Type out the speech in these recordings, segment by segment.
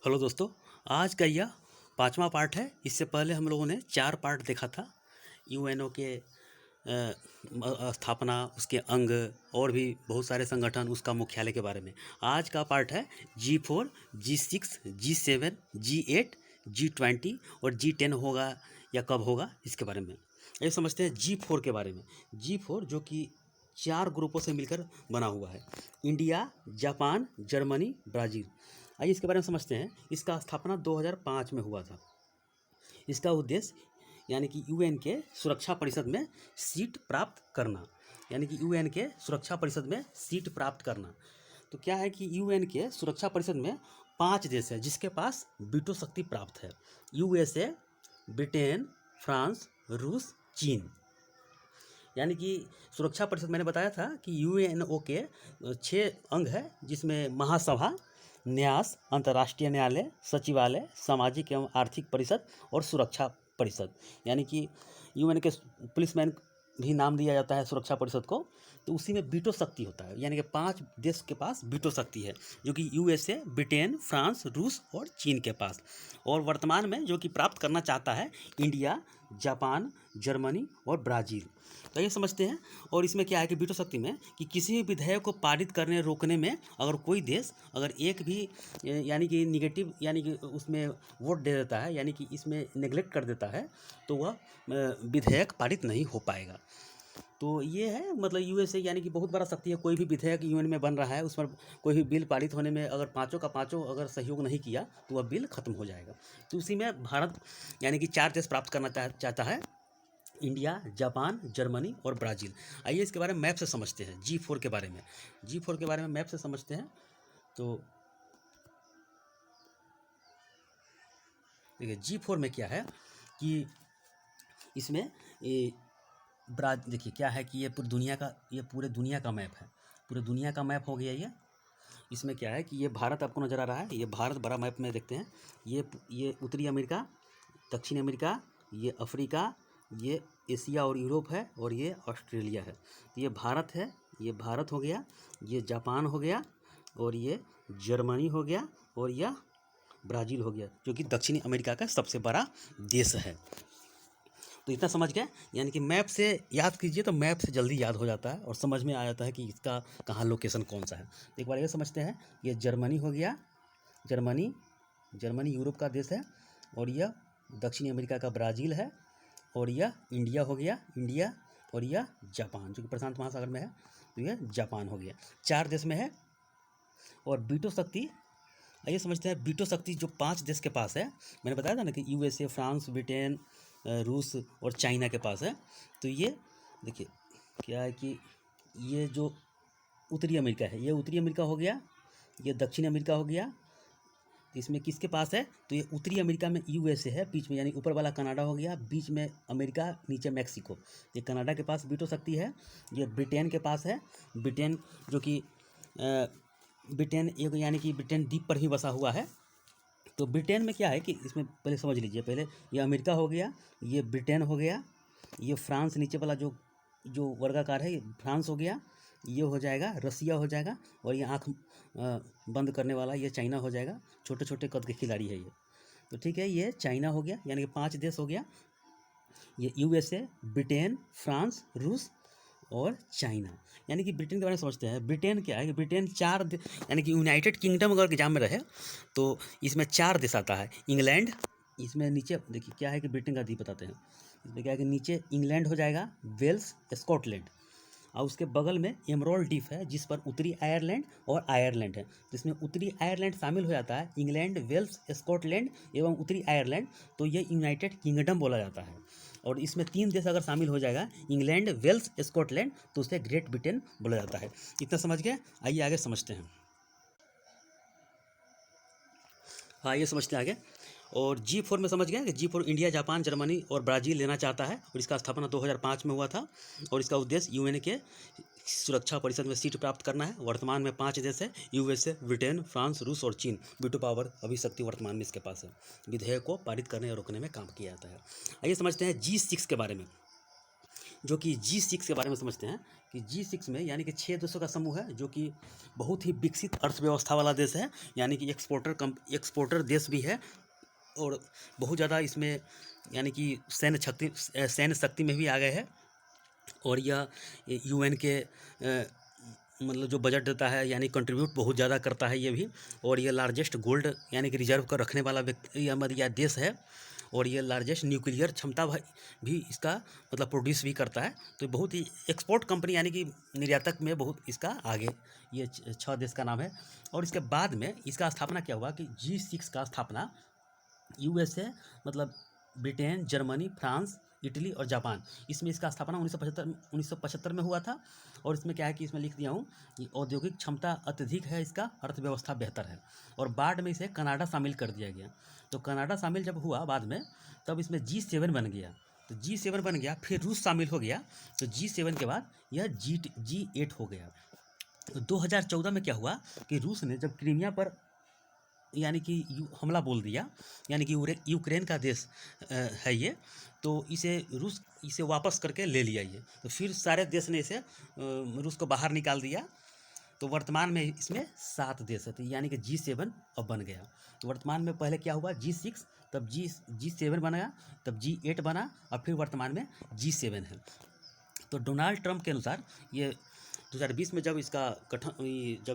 Hello दोस्तों। आज का यह पांचवा पार्ट है। इससे पहले हम लोगों ने 4 पार्ट देखा था यूएनओ के स्थापना, उसके अंग और भी बहुत सारे संगठन, उसका मुख्यालय के बारे में। आज का पार्ट है G4, G6, G7, G8, G20 और G10 होगा या कब होगा इसके बारे में। ये समझते हैं G4 के बारे में। G4 जो कि 4 ग्रुपों से मिलकर बना हुआ है: इंडिया, जापान, जर्मनी, ब्राज़ील। आइए इसके बारे में समझते हैं। इसका स्थापना 2005 में हुआ था। इसका उद्देश्य यानी कि यूएन के सुरक्षा परिषद में सीट प्राप्त करना, यानी कि यूएन के सुरक्षा परिषद में सीट प्राप्त करना। तो क्या है कि यूएन के सुरक्षा परिषद में 5 देश हैं जिसके पास वीटो शक्ति प्राप्त है: यूएसए, ब्रिटेन, फ्रांस, रूस, चीन। यानी कि सुरक्षा परिषद, मैंने बताया था कि यूएनओ के 6 अंग है, जिसमें महासभा, न्यास, अंतर्राष्ट्रीय न्यायालय, सचिवालय, सामाजिक एवं आर्थिक परिषद और सुरक्षा परिषद। यानी कि यूएन के पुलिसमैन भी नाम दिया जाता है सुरक्षा परिषद को। तो उसी में वीटो शक्ति होता है, यानी कि 5 देश के पास वीटो शक्ति है, जो कि यूएसए, ब्रिटेन, फ्रांस, रूस और चीन के पास। और वर्तमान में जो कि प्राप्त करना चाहता है इंडिया, जापान, जर्मनी और ब्राज़ील। तो ये समझते हैं। और इसमें क्या है कि वीटो शक्ति में कि किसी भी विधेयक को पारित करने रोकने में अगर कोई देश अगर एक भी यानी कि निगेटिव यानी कि उसमें वोट दे देता है, यानी कि इसमें नेगलेक्ट कर देता है, तो वह विधेयक पारित नहीं हो पाएगा। तो ये है मतलब यूएसए यानी कि बहुत बड़ा शक्ति है। कोई भी विधेयक यूएन में बन रहा है, उस पर कोई भी बिल पारित होने में अगर पाँचों का पाँचों अगर सहयोग नहीं किया तो वह बिल खत्म हो जाएगा। तो उसी में भारत यानी कि 4 देश प्राप्त करना चाहता है: इंडिया, जापान, जर्मनी और ब्राज़ील। आइए इसके बारे में मैप से समझते हैं। G4 के बारे में मैप से समझते हैं। तो देखिए G4 में क्या है कि इसमें देखिए क्या है कि ये पूरे दुनिया का मैप है। पूरे दुनिया का मैप हो गया ये। इसमें क्या है कि ये भारत आपको नज़र आ रहा है, ये भारत बड़ा मैप में देखते हैं। ये उत्तरी अमेरिका, दक्षिण अमेरिका, ये अफ्रीका, ये एशिया और यूरोप है, और ये ऑस्ट्रेलिया है। तो ये भारत है, ये भारत हो गया, ये जापान हो गया, और ये जर्मनी हो गया, और यह ब्राज़ील हो गया, जो कि दक्षिणी अमेरिका का सबसे बड़ा देश है। तो इतना समझ गए। यानी कि मैप से याद कीजिए तो मैप से जल्दी याद हो जाता है और समझ में आ जाता है कि इसका कहाँ लोकेशन कौन सा है। तो एक बार ये समझते हैं। ये जर्मनी हो गया, जर्मनी यूरोप का देश है, और यह दक्षिणी अमेरिका का ब्राज़ील है, और यह इंडिया हो गया, इंडिया, और यह जापान जो कि प्रशांत महासागर में है। तो यह जापान हो गया। 4 देश में है। और वीटो शक्ति, आइए समझते हैं। वीटो शक्ति जो 5 देश के पास है, मैंने बताया था ना कि यूएसए, फ्रांस, ब्रिटेन, रूस और चाइना के पास है। तो ये देखिए क्या है कि ये जो उत्तरी अमेरिका है, ये उत्तरी अमेरिका हो गया, ये दक्षिण अमेरिका हो गया। तो इसमें किसके पास है? तो ये उत्तरी अमेरिका में यूएसए है बीच में, यानी ऊपर वाला कनाडा हो गया, बीच में अमेरिका, नीचे मैक्सिको। ये कनाडा के पास वीटो शक्ति है। ये ब्रिटेन के पास है, ब्रिटेन जो कि ब्रिटेन एक यानी कि ब्रिटेन द्वीप पर ही बसा हुआ है। तो ब्रिटेन में क्या है कि इसमें पहले समझ लीजिए। पहले ये अमेरिका हो गया, ये ब्रिटेन हो गया, ये फ्रांस नीचे वाला जो वर्गाकार है ये फ्रांस हो गया, ये हो जाएगा रसिया हो जाएगा, और ये आँख बंद करने वाला ये चाइना हो जाएगा। छोटे छोटे कद के खिलाड़ी है ये। तो ठीक है, ये चाइना हो गया, यानी कि 5 देश हो गया। ये यूएसए, ब्रिटेन, फ्रांस, रूस और चाइना। यानी कि ब्रिटेन के बारे में समझते हैं। ब्रिटेन क्या है कि ब्रिटेन यानी कि यूनाइटेड किंगडम अगर एग्जाम में रहे तो इसमें 4 देश आता है। इंग्लैंड, इसमें नीचे देखिए क्या है कि ब्रिटेन का द्वीप बताते हैं। इसमें क्या है कि नीचे इंग्लैंड हो जाएगा, वेल्स, स्कॉटलैंड, और उसके बगल में एमरोल्ड द्वीप है जिस पर उत्तरी आयरलैंड और आयरलैंड है। जिसमें उत्तरी आयरलैंड शामिल हो जाता है, इंग्लैंड, वेल्स, स्कॉटलैंड एवं उत्तरी आयरलैंड, तो ये यूनाइटेड किंगडम बोला जाता है। और इसमें 3 देश अगर शामिल हो जाएगा, इंग्लैंड, वेल्स, स्कॉटलैंड, तो उसे ग्रेट ब्रिटेन बोला जाता है। इतना समझ गए। आइए आगे समझते हैं। हाँ, ये समझते हैं आगे। और G4 में समझ गए कि G4 इंडिया, जापान, जर्मनी और ब्राज़ील लेना चाहता है, और इसका स्थापना 2005 में हुआ था। और इसका उद्देश्य यूएन के सुरक्षा परिषद में सीट प्राप्त करना है। वर्तमान में 5 देश है: यूएसए, ब्रिटेन, फ्रांस, रूस और चीन। वीटो पावर अभी शक्ति वर्तमान में इसके पास है। विधेयक को पारित करने या रोकने में काम किया जाता है। आइए समझते हैं G6 के बारे में। जो कि G6 के बारे में समझते हैं कि G6 में यानी कि 6 देशों का समूह है जो कि बहुत ही विकसित अर्थव्यवस्था वाला देश है, यानी कि एक्सपोर्टर देश भी है और बहुत ज़्यादा इसमें यानी कि सैन्य शक्ति में भी आ गए हैं। और यह UN के मतलब जो बजट देता है यानी कंट्रीब्यूट बहुत ज़्यादा करता है ये भी। और ये लार्जेस्ट गोल्ड यानी कि रिजर्व कर रखने वाला व्यक्ति या देश है। और ये लार्जेस्ट न्यूक्लियर क्षमता भी इसका मतलब प्रोड्यूस भी करता है। तो बहुत ही एक्सपोर्ट कंपनी यानी कि निर्यातक में बहुत इसका आगे ये 6 देश का नाम है। और इसके बाद में इसका स्थापना क्या हुआ कि G6 का स्थापना USA मतलब ब्रिटेन, जर्मनी, फ्रांस, इटली और जापान, इसमें इसका स्थापना 1975 में हुआ था। और इसमें क्या है कि इसमें लिख दिया हूँ कि औद्योगिक क्षमता अत्यधिक है, इसका अर्थव्यवस्था बेहतर है। और बाद में इसे कनाडा शामिल कर दिया गया। तो कनाडा शामिल जब हुआ बाद में, तब इसमें G7 बन गया। तो G7 बन गया, फिर रूस शामिल हो गया। तो G7 के बाद यह G8 हो गया। तो 2014 में क्या हुआ कि रूस ने जब क्रीमिया पर यानी कि हमला बोल दिया, यानी कि यूक्रेन का देश है ये, तो रूस इसे वापस करके ले लिया ये। तो फिर सारे देश ने इसे रूस को बाहर निकाल दिया। तो वर्तमान में इसमें 7 देश है, तो यानी कि G7 अब बन गया। तो वर्तमान में पहले क्या हुआ G6, तब G7 बना, तब G8 बना और फिर वर्तमान में G7 है। तो डोनाल्ड ट्रंप के अनुसार ये 2020 में जब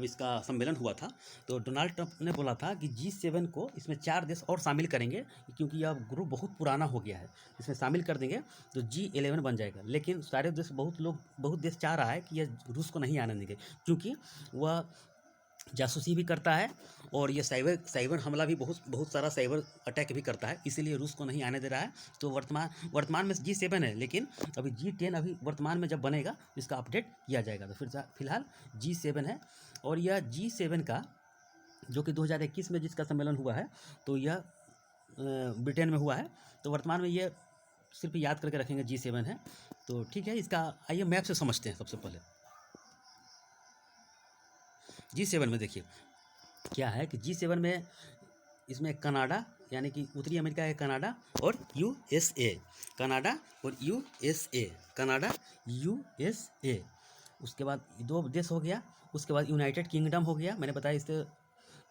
इसका सम्मेलन हुआ था, तो डोनाल्ड ट्रंप ने बोला था कि G7 को इसमें 4 देश और शामिल करेंगे, क्योंकि यह ग्रुप बहुत पुराना हो गया है, इसमें शामिल कर देंगे तो G11 बन जाएगा। लेकिन सारे देश बहुत देश चाह रहा है कि यह रूस को नहीं आने देंगे, क्योंकि वह जासूसी भी करता है और ये साइबर हमला भी बहुत सारा साइबर अटैक भी करता है, इसीलिए रूस को नहीं आने दे रहा है। तो वर्तमान में G7 है, लेकिन अभी G10 अभी वर्तमान में जब बनेगा इसका अपडेट किया जाएगा। तो फिलहाल G7 है। और यह G7 का जो कि 2021 में जिसका सम्मेलन हुआ है, तो यह ब्रिटेन में हुआ है। तो वर्तमान में ये सिर्फ याद करके रखेंगे G7 है। तो ठीक है, इसका आइए मैप से समझते हैं। सबसे पहले G7 में देखिए क्या है कि G7 में इसमें कनाडा यानी कि उत्तरी अमेरिका है, कनाडा और USA, कनाडा और USA, कनाडा USA। उसके बाद 2 देश हो गया। उसके बाद यूनाइटेड किंगडम हो गया, मैंने बताया इससे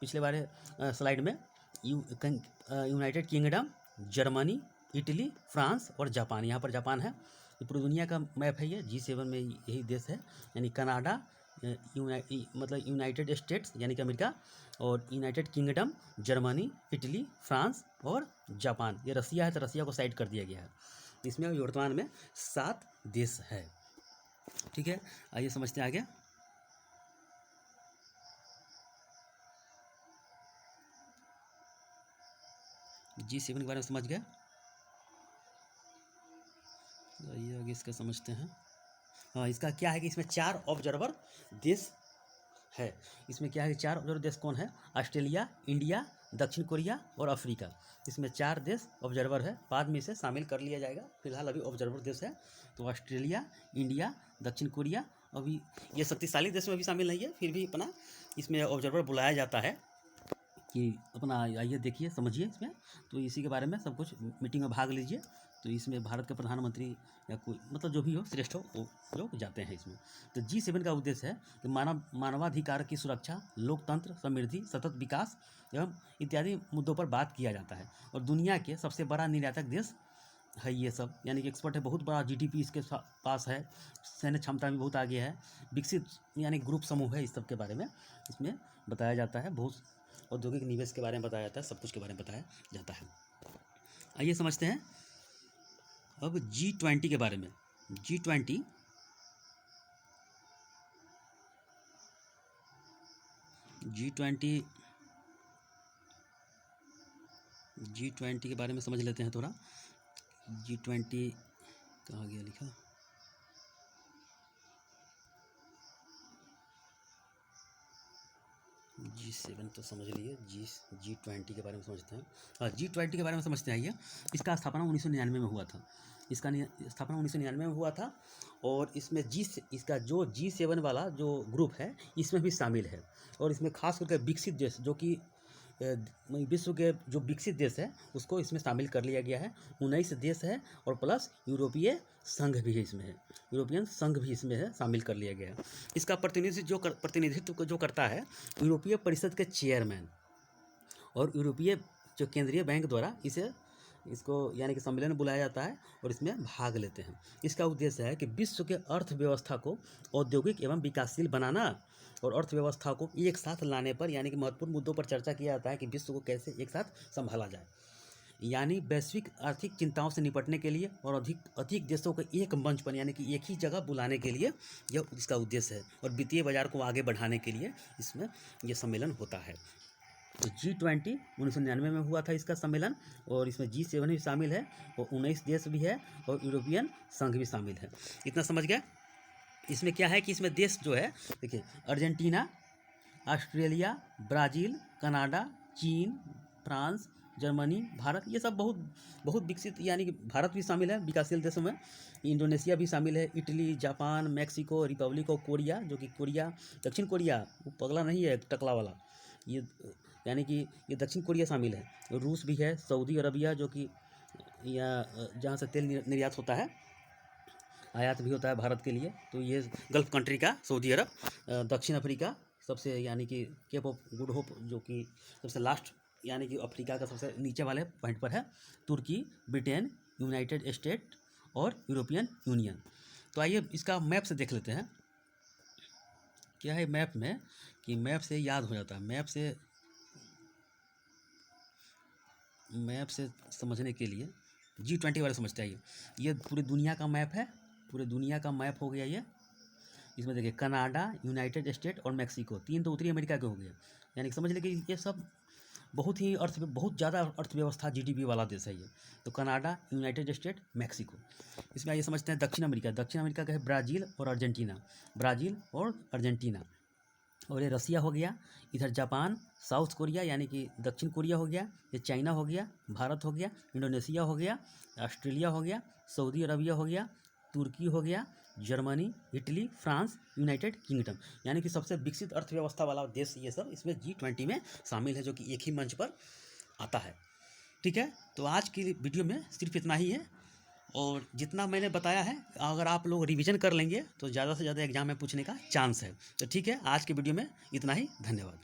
पिछले बारे स्लाइड में। United kingdom, Germany, Italy, France और जापान, यहाँ पर जापान है। ये पूरी दुनिया का मैप है ये। G7 में यही देश है, यानी कनाडा मतलब यूनाइटेड स्टेट्स यानी कि अमेरिका, और United kingdom, Germany, Italy, France और जापान। ये रसिया है, तो रसिया को साइड कर दिया गया है। इसमें वर्तमान में 7 देश है। ठीक है, आइए समझते हैं आगे। G7 के बारे में समझ गए, आइए आगे इसका समझते हैं। हाँ, इसका क्या है कि इसमें 4 ऑब्जर्वर देश है। इसमें क्या है कि 4 ऑब्जर्वर देश कौन है? ऑस्ट्रेलिया, इंडिया, दक्षिण कोरिया और अफ्रीका। इसमें 4 देश ऑब्जर्वर है, बाद में इसे शामिल कर लिया जाएगा। फिलहाल अभी ऑब्जर्वर देश है तो ऑस्ट्रेलिया, इंडिया, दक्षिण कोरिया। अभी ये शक्तिशाली देश में भी शामिल नहीं है, फिर भी अपना इसमें ऑब्जर्वर बुलाया जाता है कि अपना आइए देखिए समझिए इसमें। तो इसी के बारे में सब कुछ मीटिंग में भाग लीजिए। तो इसमें भारत के प्रधानमंत्री या कोई मतलब जो भी हो श्रेष्ठ हो वो लोग जाते हैं इसमें। तो G7 का उद्देश्य है कि मानवाधिकार की सुरक्षा, लोकतंत्र, समृद्धि, सतत विकास एवं इत्यादि मुद्दों पर बात किया जाता है। और दुनिया के सबसे बड़ा निर्यातक देश है ये सब, यानी कि एक्सपोर्ट है, बहुत बड़ा GDP इसके पास है, सैन्य क्षमता भी बहुत आगे है, विकसित यानी ग्रुप समूह है। इस सब के बारे में इसमें बताया जाता है, बहुत औद्योगिक निवेश के बारे में बताया जाता है, सब कुछ के बारे में बताया जाता है। आइए समझते हैं अब G20 के बारे में। G20 के बारे में समझ लेते हैं थोड़ा। G20 कहाँ गया लिखा? G7 तो समझ लिए, G20 के बारे में समझते हैं। हाँ, G20 के बारे में समझते हैं। ये इसका स्थापना 1999 में हुआ था। इसका स्थापना 1999 में हुआ था। और इसमें इसका जो G7 वाला जो ग्रुप है इसमें भी शामिल है। और इसमें खास करके विकसित देश जो कि विश्व के जो विकसित देश है उसको इसमें शामिल कर लिया गया है। 19 देश है और प्लस यूरोपीय संघ भी है इसमें है, यूरोपियन संघ भी इसमें है, शामिल कर लिया गया है। इसका प्रतिनिधित्व जो करता है यूरोपीय परिषद के चेयरमैन और यूरोपीय जो केंद्रीय बैंक द्वारा इसको यानी कि सम्मेलन बुलाया जाता है और इसमें भाग लेते हैं। इसका उद्देश्य है कि विश्व के अर्थव्यवस्था को औद्योगिक एवं विकासशील बनाना और अर्थव्यवस्था को एक साथ लाने पर यानी कि महत्वपूर्ण मुद्दों पर चर्चा किया जाता है कि विश्व को कैसे एक साथ संभाला जाए, यानी वैश्विक आर्थिक चिंताओं से निपटने के लिए और अधिक देशों को एक मंच पर यानी कि एक ही जगह बुलाने के लिए यह इसका उद्देश्य है और वित्तीय बाजार को आगे बढ़ाने के लिए इसमें यह सम्मेलन होता है। तो G20 1999 में हुआ था इसका सम्मेलन और इसमें G7 भी शामिल है और 19 देश भी है और यूरोपियन संघ भी शामिल है। इतना समझ गया। इसमें क्या है कि इसमें देश जो है देखिए अर्जेंटीना, ऑस्ट्रेलिया, ब्राज़ील, कनाडा, चीन, फ्रांस, जर्मनी, भारत, ये सब बहुत विकसित यानी कि भारत भी शामिल है विकासशील देशों में। इंडोनेशिया भी शामिल है, Italy, Japan, Mexico, Republic of Korea जो कि कोरिया दक्षिण कोरिया वो पगला नहीं है टकला वाला, ये यानी कि ये दक्षिण कोरिया शामिल है। रूस भी है, सऊदी अरबिया जो कि या जहाँ से तेल निर्यात होता है, आयात भी होता है भारत के लिए, तो ये गल्फ कंट्री का सऊदी अरब, दक्षिण अफ्रीका सबसे यानी कि केप ऑफ गुड होप जो कि सबसे लास्ट यानी कि अफ्रीका का सबसे नीचे वाले पॉइंट पर है, तुर्की, ब्रिटेन, यूनाइटेड स्टेट और यूरोपियन यूनियन। तो आइए इसका मैप से देख लेते हैं क्या है मैप में, कि मैप से याद हो जाता है, मैप से समझने के लिए G20 वाले समझते हैं। ये पूरी दुनिया का मैप है, पूरे दुनिया का मैप हो गया ये। इसमें देखिए कनाडा, यूनाइटेड स्टेट और मैक्सिको, 3 तो उत्तरी अमेरिका के हो गए, यानी कि समझ लें कि ये सब बहुत ज़्यादा अर्थव्यवस्था GDP वाला देश है ये। तो कनाडा, यूनाइटेड स्टेट, मैक्सिको। इसमें आइए समझते हैं दक्षिण अमेरिका का है ब्राज़ील और अर्जेंटीना, और ये रसिया हो गया। इधर जापान, साउथ कोरिया यानी कि दक्षिण कोरिया हो गया, ये चाइना हो गया, भारत हो गया, इंडोनेशिया हो गया, ऑस्ट्रेलिया हो गया, सऊदी अरबिया हो गया, तुर्की हो गया, Germany, Italy, France, United kingdom, यानी कि सबसे विकसित अर्थव्यवस्था वाला देश ये सब इसमें G20 में शामिल है जो कि एक ही मंच पर आता है। ठीक है, तो आज की वीडियो में सिर्फ इतना ही है और जितना मैंने बताया है अगर आप लोग रिवीजन कर लेंगे तो ज़्यादा से ज़्यादा एग्जाम में पूछने का चांस है। तो ठीक है, आज के वीडियो में इतना ही, धन्यवाद।